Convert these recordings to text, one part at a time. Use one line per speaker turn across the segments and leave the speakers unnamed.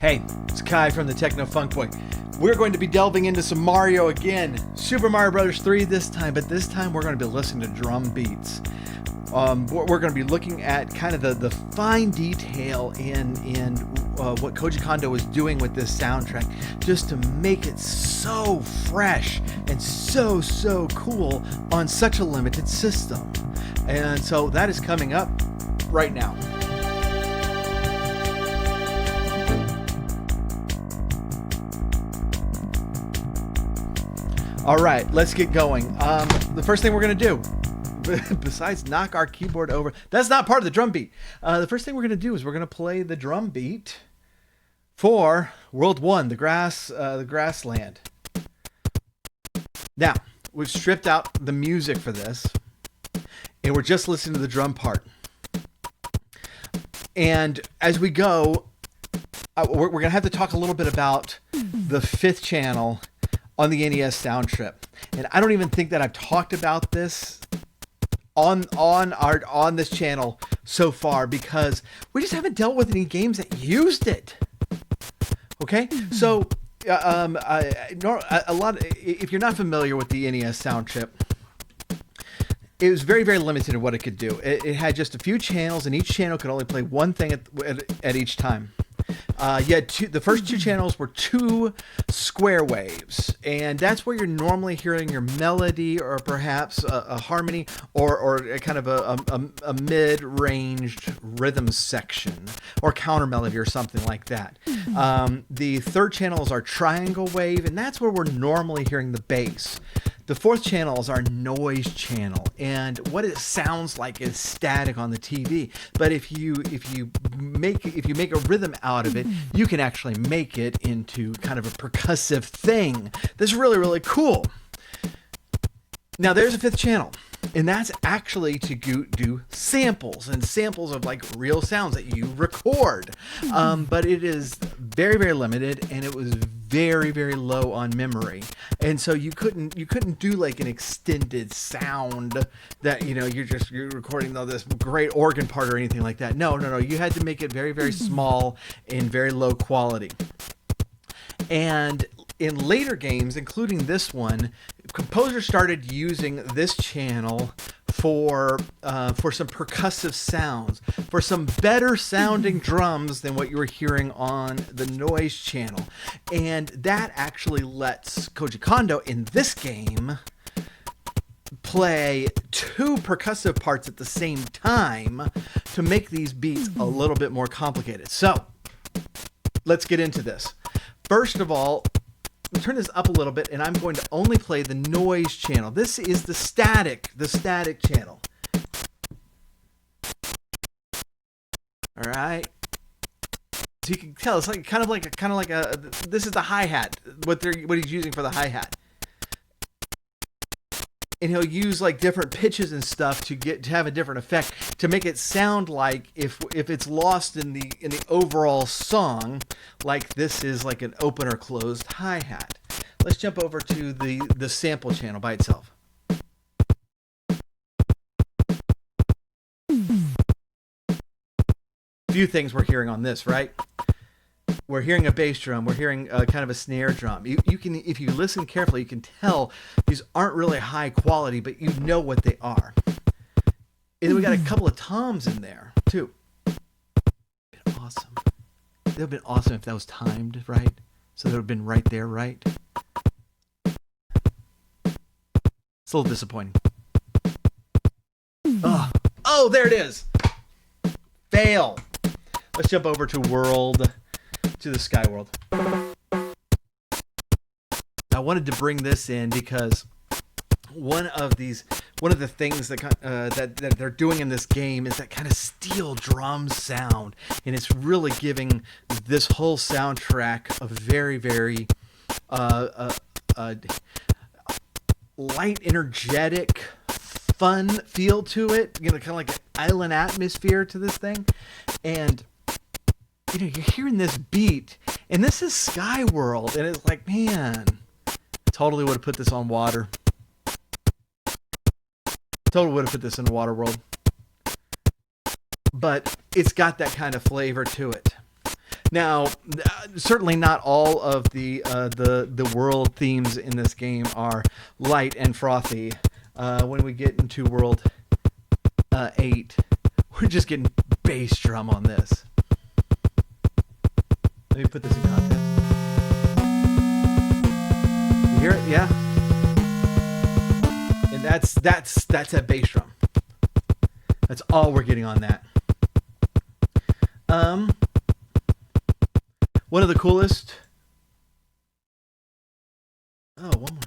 Hey, it's Kai from the Techno Funk Boy. We're going to be delving into some Mario again. Super Mario Bros. 3 this time, but this time we're going to be listening to drum beats. We're going to be looking at kind of the fine detail in what Koji Kondo is doing with this soundtrack, just to make it so fresh and so cool on such a limited system. And so that is coming up right now. All right, let's get going. The first thing we're going to do, besides knock our keyboard over, that's not part of the drum beat. The first thing we're going to do is we're going to play the drum beat for World 1, the grassland. Now, we've stripped out the music for this, and we're just listening to the drum part. And as we go, we're going to have to talk a little bit about the fifth channel on the NES sound trip. And I don't even think that I've talked about this on this channel so far, because we just haven't dealt with any games that used it. Okay? So if you're not familiar with the NES sound trip, it was very limited in what it could do. It had just a few channels, and each channel could only play one thing at each time. The first two channels were two square waves, and that's where you're normally hearing your melody, or perhaps a harmony, or a kind of a mid-ranged rhythm section, or counter melody, or something like that. The third channel is our triangle wave, and that's where we're normally hearing the bass. The fourth channel is our noise channel, and what it sounds like is static on the TV. But if you make a rhythm out of it, you can actually make it into kind of a percussive thing that's really cool. Now there's a fifth channel, and that's actually to do samples of like real sounds that you record. But it is very limited, and it was very low on memory, and so you couldn't do like an extended sound that you're recording this great organ part or anything like that. No, you had to make it very small and very low quality. And in later games, including this one, composers started using this channel for some percussive sounds, for some better sounding drums than what you were hearing on the noise channel. And that actually lets Koji Kondo in this game play two percussive parts at the same time to make these beats a little bit more complicated. So let's get into this. First of all, turn this up a little bit, and I'm going to only play the noise channel. This is the static channel. All right. So you can tell it's like kind of like a this is the hi-hat. What he's using for the hi-hat. And he'll use like different pitches and stuff to have a different effect, to make it sound like if it's lost in the overall song, like this is like an open or closed hi-hat. Let's jump over to the sample channel by itself. Few things we're hearing on this, right? We're hearing a bass drum. We're hearing kind of a snare drum. You can, if you listen carefully, you can tell these aren't really high quality, but you know what they are. And then we got a couple of toms in there too. Been awesome. That would have been awesome if that was timed right. So that would have been right there, right? It's a little disappointing. Oh, there it is. Fail. Let's jump over to the Sky World. I wanted to bring this in because one of the things that they're doing in this game is that kind of steel drum sound, and it's really giving this whole soundtrack a very light, energetic, fun feel to it. Kind of like an island atmosphere to this thing, and you're hearing this beat, and this is Sky World, and it's like, man, totally would have put this on water. Totally would have put this in Water World. But it's got that kind of flavor to it. Now, certainly not all of the world themes in this game are light and frothy. When we get into World 8, we're just getting bass drum on this. Let me put this in context. You hear it? Yeah. And that's that bass drum. That's all we're getting on that. One of the coolest. Oh, one more.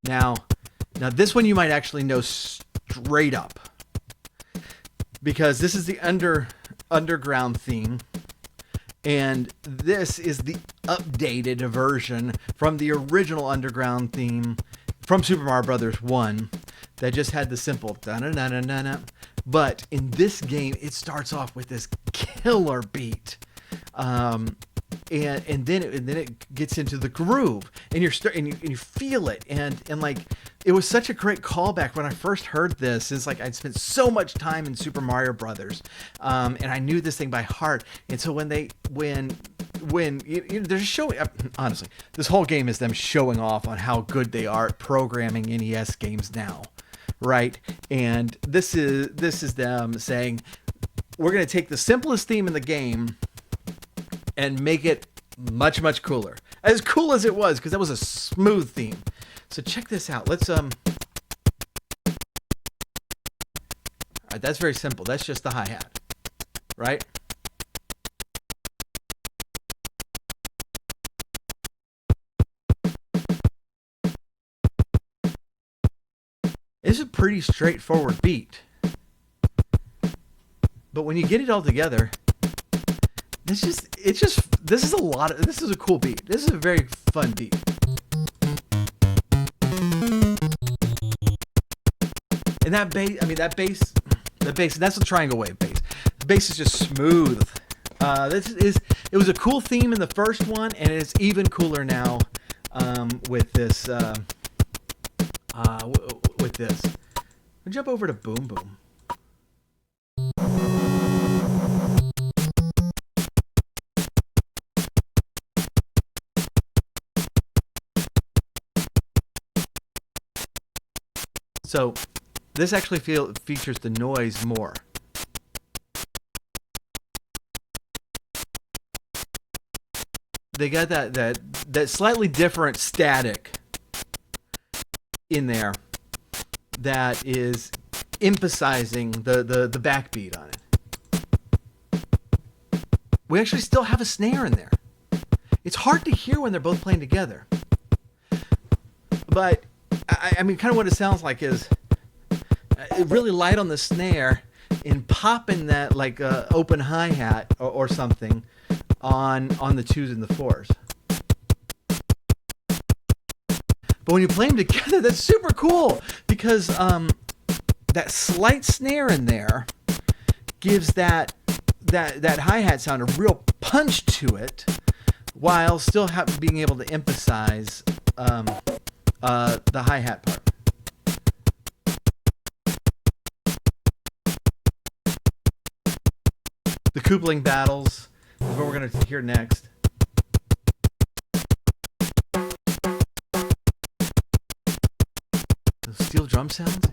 Now this one you might actually know straight up, because this is the underground theme, and this is the updated version from the original underground theme from Super Mario Brothers 1 that just had the simple da-na-na-na-na-na. But in this game, it starts off with this killer beat, and then it gets into the groove, and you feel it, and like it was such a great callback when I first heard this. It's like I'd spent so much time in Super Mario Brothers, and I knew this thing by heart. And so when they're just showing, honestly, this whole game is them showing off on how good they are at programming NES games now. Right, and this is them saying, we're going to take the simplest theme in the game and make it much, much cooler. As cool as it was, because that was a smooth theme. So check this out. Let's all right, that's very simple. That's just the hi-hat, right? It's a pretty straightforward beat. But when you get it all together, this is a cool beat. This is a very fun beat. And that bass, that's the triangle wave bass. The bass is just smooth. It was a cool theme in the first one, and it's even cooler now with this. With this. We'll jump over to Boom Boom. So this actually features the noise more. They got that slightly different static in there that is emphasizing the backbeat on it. We actually still have a snare in there. It's hard to hear when they're both playing together. But, I mean, kind of what it sounds like is really light on the snare and popping that like open hi-hat or something on the 2s and the 4s. But when you play them together, that's super cool, because that slight snare in there gives that hi-hat sound a real punch to it, while still being able to emphasize the hi-hat part. The Koopling battles is what we're going to hear next. Those steel drum sounds.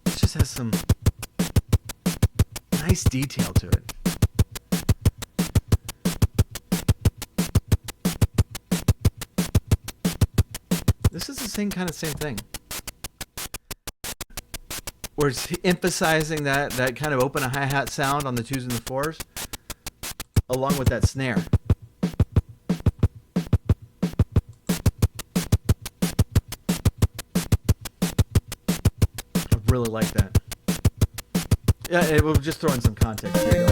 It just has some nice detail to it. This is the same thing. Where it's emphasizing that kind of open hi-hat sound on the 2s and the 4s, along with that snare. I really like that. Yeah, we'll just throw in some context here.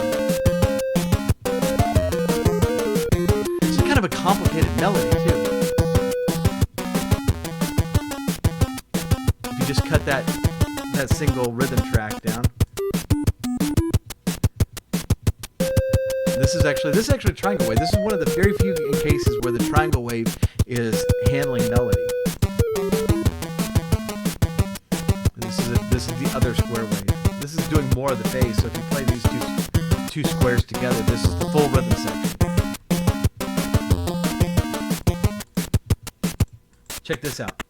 It's kind of a complicated melody too. If you just cut that single rhythm track down. This is actually triangle wave. This is one of the very few cases where the triangle wave is handling melody. this is the other square wave. This is doing more of the bass. So if you play these two squares together, this is the full rhythm section. Check this out.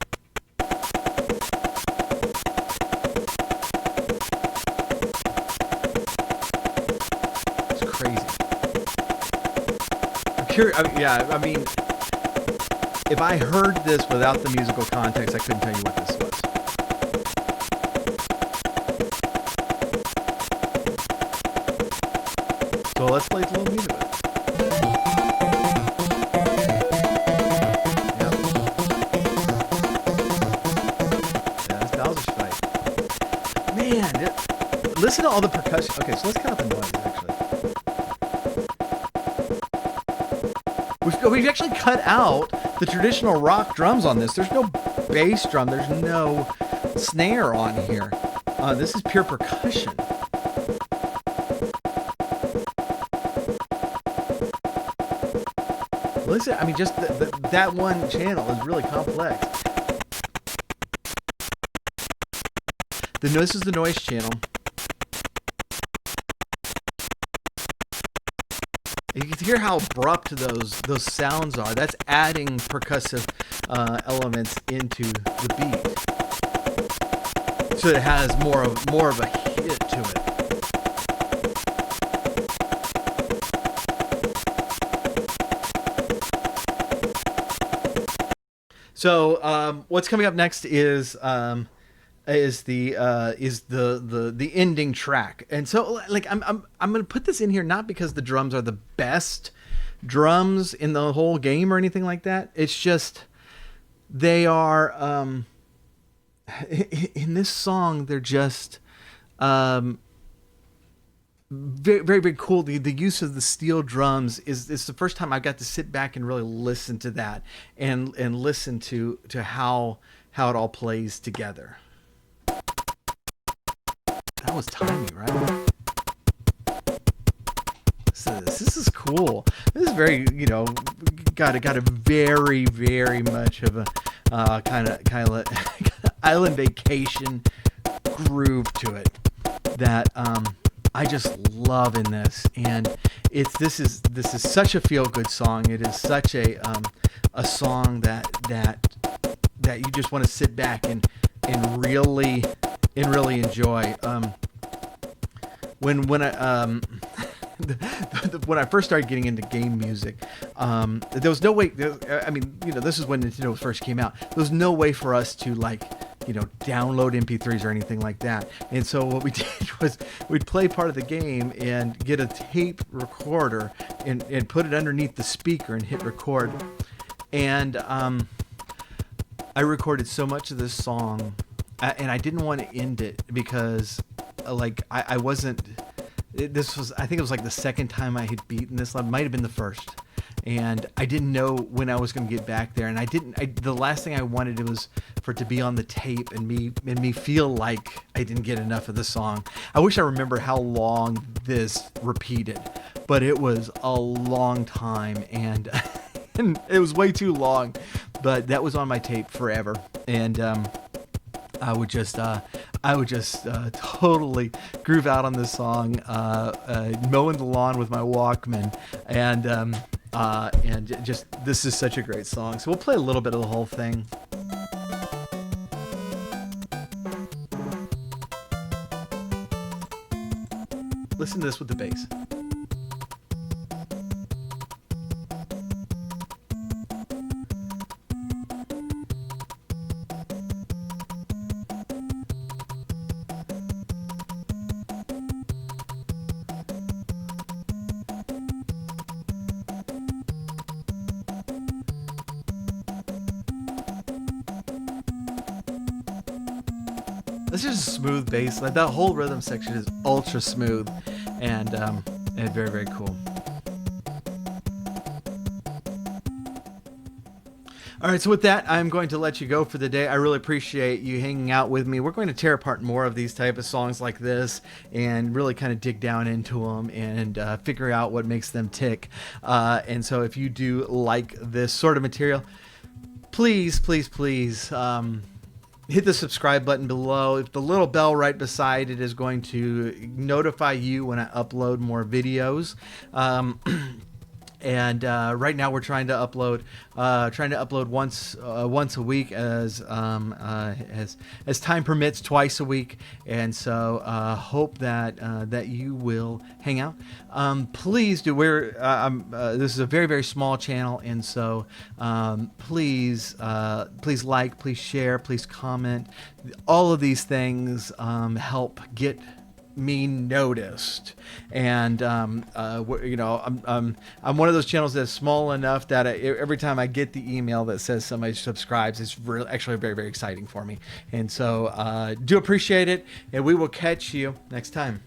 It's crazy. I'm curious. I mean, if I heard this without the musical context, I couldn't tell you what this was. So let's play a little music with it. Yep. Yeah, that's Bowser's fight. Man, listen to all the percussion. Okay, so let's cut out the noise, actually. We've actually cut out the traditional rock drums on this. There's no bass drum. There's no snare on here. This is pure percussion. Listen, I mean, just that one channel is really complex. This is the noise channel. You can hear how abrupt those sounds are. That's adding percussive elements into the beat, so it has more of a hit to it. So what's coming up next is the ending track, and so like I'm gonna put this in here not because the drums are the best drums in the whole game or anything like that. It's just they are in this song. They're just very, very, very cool. The use of the steel drums is the first time I got to sit back and really listen to that and listen to how it all plays together. That was timing, right? So this is cool. This is very, got a very, very much of a kind of island vacation groove to it that I just love in this, and this is such a feel good song. It is such a song that you just want to sit back and really enjoy. When I first started getting into game music, there was no way. I mean, this is when Nintendo first came out. There was no way for us to download MP3s or anything like that. And so what we did was we'd play part of the game and get a tape recorder and put it underneath the speaker and hit record. And I recorded so much of this song, and I didn't want to end it because I wasn't. I think it was like the second time I had beaten this level. Might have been the first. And I didn't know when I was going to get back there, and the last thing I wanted was for it to be on the tape and me feel like I didn't get enough of the song. I wish I remember how long this repeated, but it was a long time, and it was way too long. But that was on my tape forever, and I would just totally groove out on this song, mowing the lawn with my Walkman, and just this is such a great song. So we'll play a little bit of the whole thing. Listen to this with the bass. This is a smooth bass. Like that whole rhythm section is ultra smooth and very, very cool. All right, so with that, I'm going to let you go for the day. I really appreciate you hanging out with me. We're going to tear apart more of these type of songs like this and really kind of dig down into them and figure out what makes them tick. And so if you do like this sort of material, please, hit the subscribe button below. If the little bell right beside it is going to notify you when I upload more videos. And right now we're trying to upload once a week as time permits, twice a week. And so hope that you will hang out. Please do. This is a very, very small channel, and so please like, please share, please comment. All of these things help get me noticed. And I'm one of those channels that's small enough that every time I get the email that says somebody subscribes, it's really actually very, very exciting for me. And so do appreciate it, and we will catch you next time.